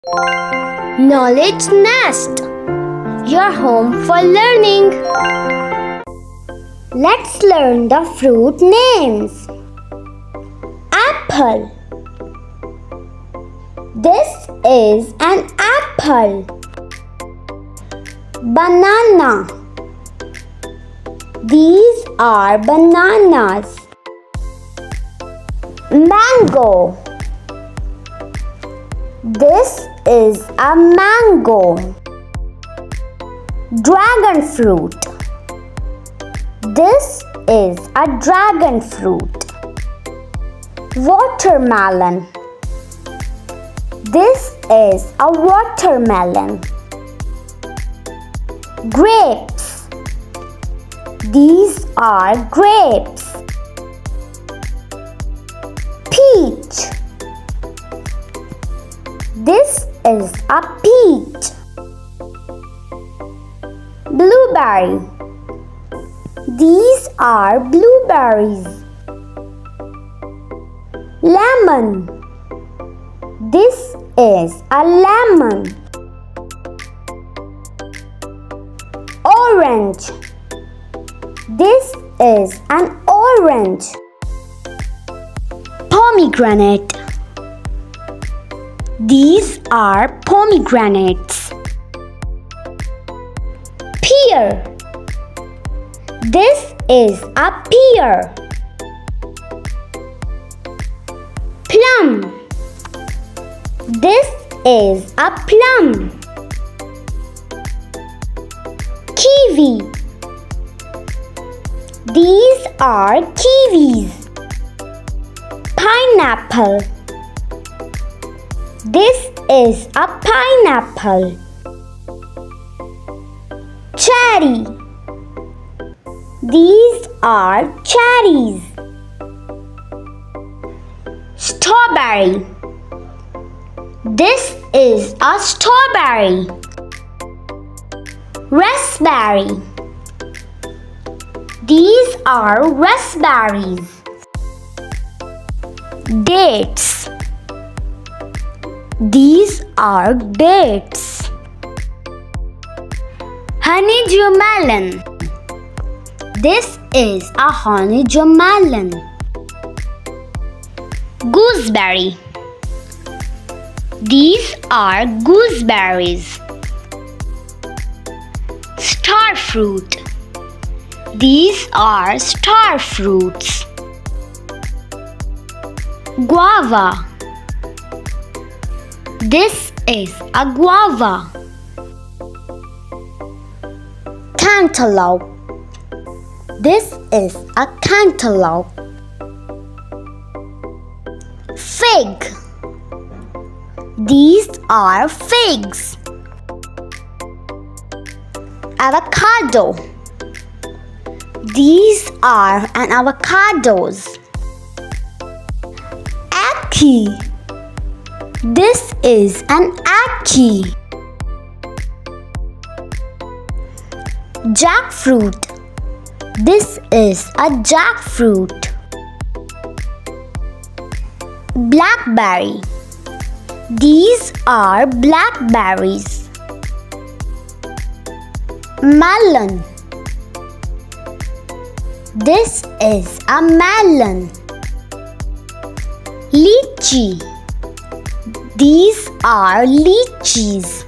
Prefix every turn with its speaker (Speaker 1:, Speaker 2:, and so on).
Speaker 1: Knowledge Nest, your home for learning. Let's learn the fruit names. Apple. This is an apple. Banana. These are bananas. Mango. This is a mango. Dragon fruit. This is a dragon fruit. Watermelon. This is a watermelon. Grapes. These are grapes. Peach. This is a peach. Blueberry. These are blueberries. Lemon. This is a lemon. Orange. This is an orange. Pomegranate. These are pomegranates. Pear. This is a pear. Plum. This is a plum. Kiwi. These are kiwis. Pineapple. This is a pineapple. Cherry. These are cherries. Strawberry. This is a strawberry. Raspberry. These are raspberries. Dates. These are dates. Honeydew melon. This is a honeydew melon. Gooseberry. These are gooseberries. Star fruit. These are star fruits. Guava. This is a guava. Cantaloupe. This is a cantaloupe. Fig. These are figs. Avocado. These are avocados. Ackee. This is an ackee. Jackfruit. This is a jackfruit. Blackberry. These are blackberries. Melon. This is a melon. Lychee. These are lychees.